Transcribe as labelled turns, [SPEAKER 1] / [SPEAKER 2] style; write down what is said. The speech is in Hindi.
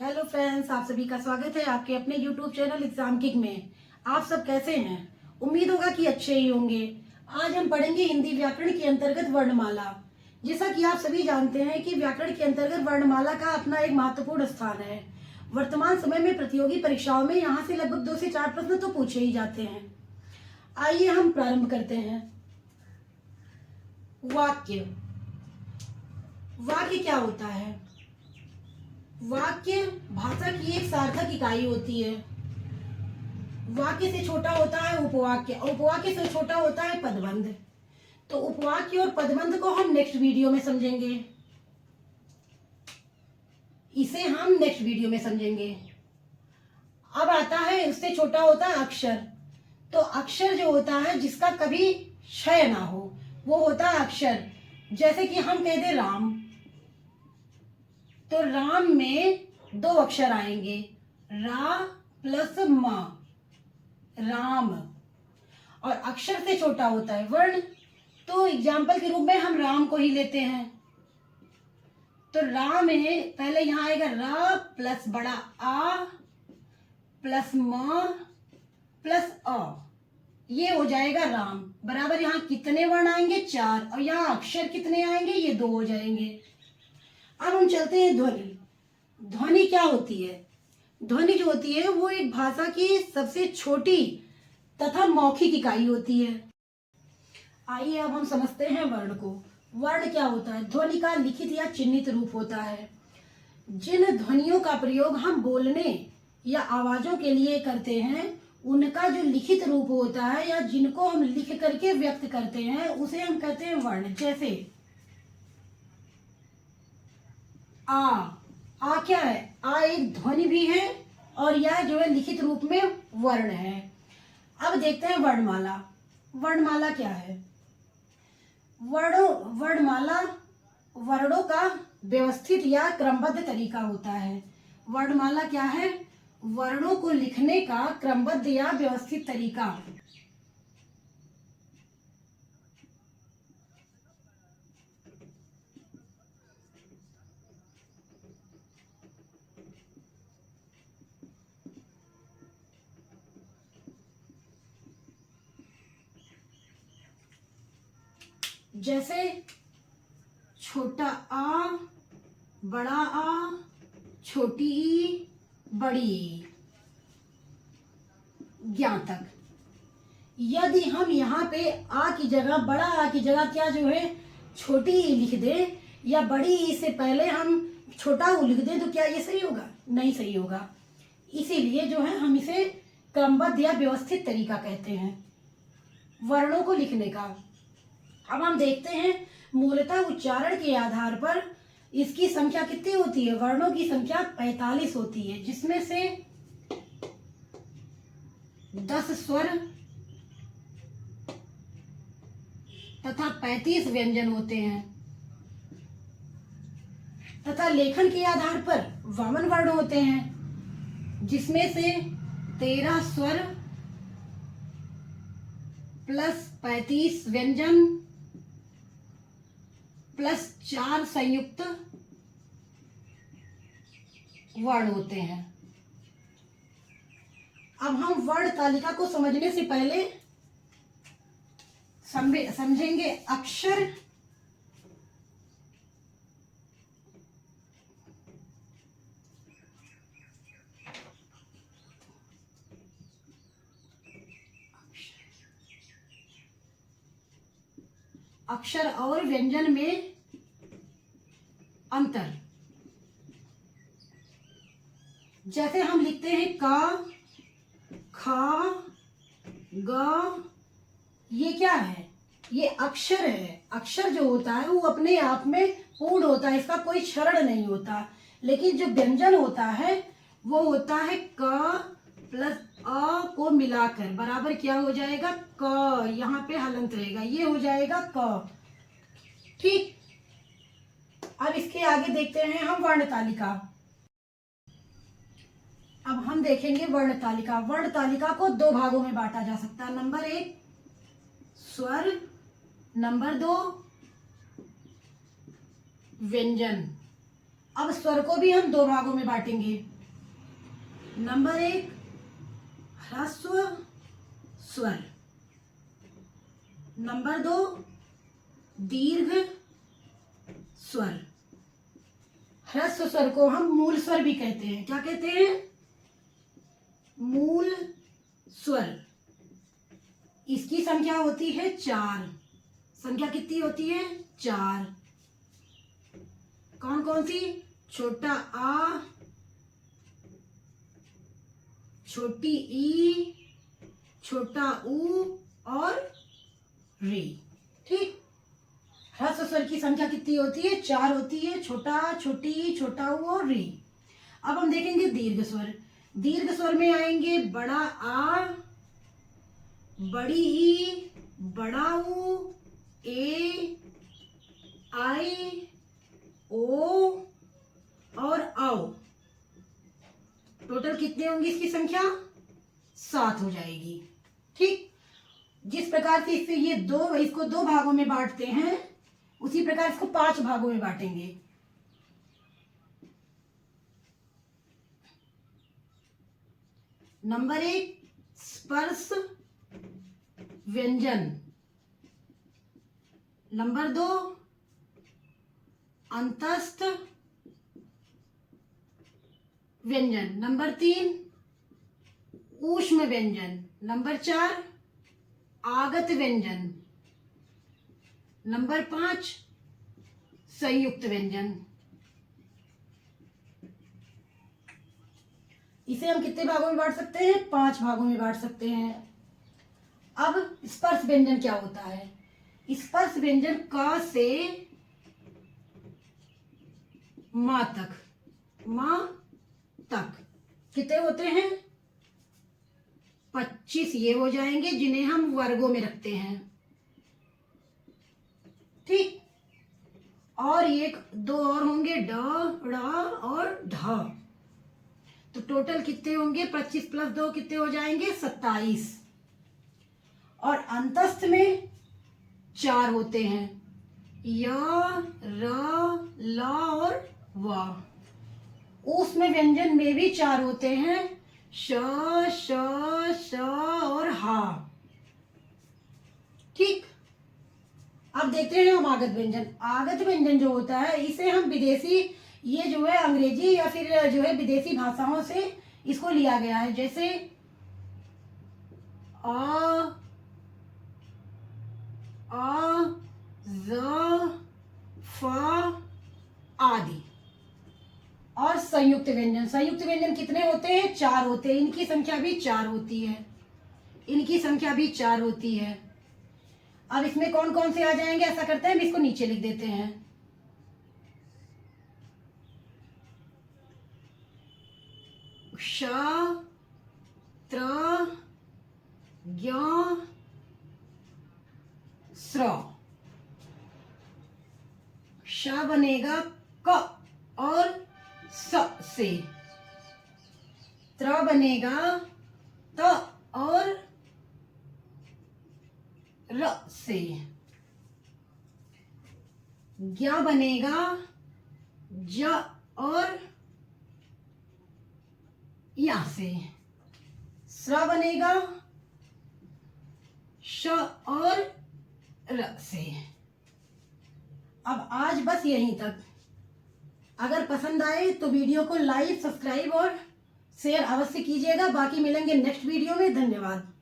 [SPEAKER 1] हेलो फ्रेंड्स, आप सभी का स्वागत है आपके अपने यूट्यूब चैनल एग्जाम किक में। आप सब कैसे हैं? उम्मीद होगा कि अच्छे ही होंगे। आज हम पढ़ेंगे हिंदी व्याकरण के अंतर्गत वर्णमाला। जैसा कि आप सभी जानते हैं कि व्याकरण के अंतर्गत वर्णमाला का अपना एक महत्वपूर्ण स्थान है। वर्तमान समय में प्रतियोगी परीक्षाओं में यहाँ से लगभग 2 से 4 प्रश्न तो पूछे ही जाते हैं। आइए हम प्रारंभ करते हैं। वाक्य। वाक्य क्या होता है? वाक्य भाषा की एक सार्थक इकाई होती है। वाक्य से छोटा होता है उपवाक्य, उपवाक्य से छोटा होता है पदबंध। तो उपवाक्य और पदबंध को हम नेक्स्ट वीडियो में समझेंगे। इसे हम नेक्स्ट वीडियो में समझेंगे। अब आता है उससे छोटा होता है अक्षर। तो अक्षर जो होता है जिसका कभी क्षय ना हो वो होता है अक्षर। जैसे कि हम कह दे राम, तो राम में 2 अक्षर आएंगे, रा प्लस म, राम। और अक्षर से छोटा होता है वर्ण। तो एग्जाम्पल के रूप में हम राम को ही लेते हैं। तो रा में पहले यहां आएगा रा प्लस बड़ा आ प्लस म प्लस अ, ये हो जाएगा राम। बराबर यहाँ कितने वर्ण आएंगे? 4। और यहाँ अक्षर कितने आएंगे? ये 2 हो जाएंगे। अब हम चलते हैं ध्वनि। ध्वनि क्या होती है? ध्वनि जो होती है वो एक भाषा की सबसे छोटी तथा मौखिक इकाई होती है। आइए अब हम समझते हैं वर्ण को। वर्ण क्या होता है? ध्वनि का लिखित या चिन्हित रूप होता है। जिन ध्वनियों का प्रयोग हम बोलने या आवाजों के लिए करते हैं उनका जो लिखित रूप होता है या जिनको हम लिख करके व्यक्त करते हैं उसे हम कहते हैं वर्ण। जैसे आ क्या है? आ एक ध्वनि भी है और यह जो है लिखित रूप में वर्ण है। अब देखते हैं वर्णमाला। वर्णमाला क्या है? वर्णमाला वर्णों का व्यवस्थित या क्रमबद्ध तरीका होता है। वर्णमाला क्या है? वर्णों को लिखने का क्रमबद्ध या व्यवस्थित तरीका। जैसे छोटा आ, बड़ा आ, छोटी ई, बड़ी ई, ज्ञातक। यदि हम यहाँ पे आ की जगह बड़ा आ की जगह क्या जो है छोटी ई लिख दे या बड़ी ई से पहले हम छोटा ऊ लिख दे तो क्या ये सही होगा? नहीं सही होगा। इसीलिए जो है हम इसे क्रमबद्ध या व्यवस्थित तरीका कहते हैं वर्णों को लिखने का। अब हम देखते हैं मूलतः उच्चारण के आधार पर इसकी संख्या कितनी होती है? वर्णों की संख्या 45 होती है, जिसमें से 10 स्वर तथा 35 व्यंजन होते हैं। तथा लेखन के आधार पर 52 वर्ण होते हैं, जिसमें से 13 स्वर प्लस 35 व्यंजन प्लस 4 संयुक्त वर्ण होते हैं। अब हम वर्ण तालिका को समझने से पहले समझेंगे अक्षर। अक्षर और व्यंजन में अंतर। जैसे हम लिखते हैं का, खा, ग, ये क्या है? ये अक्षर है। अक्षर जो होता है वो अपने आप में पूर्ण होता है, इसका कोई क्षरण नहीं होता। लेकिन जो व्यंजन होता है वो होता है क प्लस अ को मिलाकर बराबर क्या हो जाएगा? क। यहाँ पे हलंत रहेगा, ये हो जाएगा क। ठीक। अब इसके आगे देखते हैं हम वर्ण तालिका। अब हम देखेंगे वर्ण तालिका। वर्ण तालिका को 2 भागों में बांटा जा सकता है। नंबर 1 स्वर, नंबर 2 व्यंजन। अब स्वर को भी हम दो भागों में बांटेंगे। नंबर 1 ह्रस्व स्वर, नंबर 2 दीर्घ स्वर। ह्रस्व स्वर को हम मूल स्वर भी कहते हैं। क्या कहते हैं? मूल स्वर। इसकी संख्या होती है 4। संख्या कितनी होती है? 4। कौन कौन सी? छोटा आ, छोटी ई, छोटा ऊ और री। ठीक। ह्रस्व स्वर की संख्या कितनी होती है? 4 होती है। छोटा, छोटी, छोटा ऊ और री। अब हम देखेंगे दीर्घ स्वर। दीर्घ स्वर में आएंगे बड़ा आ, बड़ी ई, बड़ा ऊ, ए, आई, ओ और औ। टोटल कितने होंगे इसकी संख्या? 7 हो जाएगी। ठीक। जिस प्रकार से इसको दो भागों में बांटते हैं, उसी प्रकार इसको 5 भागों में बांटेंगे। नंबर 1 स्पर्श व्यंजन, नंबर 2 अंतस्थ व्यंजन, नंबर 3 ऊष्म व्यंजन, नंबर 4 आगत व्यंजन, नंबर 5 संयुक्त व्यंजन। इसे हम कितने भागों में बांट सकते हैं? 5 भागों में बांट सकते हैं। अब स्पर्श व्यंजन क्या होता है? स्पर्श व्यंजन क से मां तक, मां तक कितने होते हैं? 25 ये हो जाएंगे, जिन्हें हम वर्गों में रखते हैं। ठीक। और एक दो और होंगे ड, ड़ और ढ। तो टोटल कितने होंगे? 25 + 2 कितने हो जाएंगे? 27। और अंतस्थ में 4 होते हैं, य, र, ल और व। ऊष्म व्यंजन में भी 4 होते हैं, श, श, श और हा। ठीक। अब देखते हैं हम आगत व्यंजन। आगत व्यंजन जो होता है, इसे हम विदेशी, ये जो है अंग्रेजी या फिर जो है विदेशी भाषाओं से इसको लिया गया है। जैसे अ, ज, फ आदि। और संयुक्त व्यंजन, संयुक्त व्यंजन कितने होते हैं? 4 होते हैं। इनकी संख्या भी 4 होती है। इनकी संख्या भी 4 होती है। अब इसमें कौन कौन से आ जाएंगे? ऐसा करते हैं, हम इसको नीचे लिख देते हैं। श, त्र, ज्ञ, स्र। श बनेगा क और स से, त्र बनेगा त और र से, ज्ञ बनेगा ज और या से, स्र बनेगा श और र से। अब आज बस यहीं तक। अगर पसंद आए तो वीडियो को लाइक, सब्सक्राइब और शेयर अवश्य कीजिएगा। बाकी मिलेंगे नेक्स्ट वीडियो में। धन्यवाद।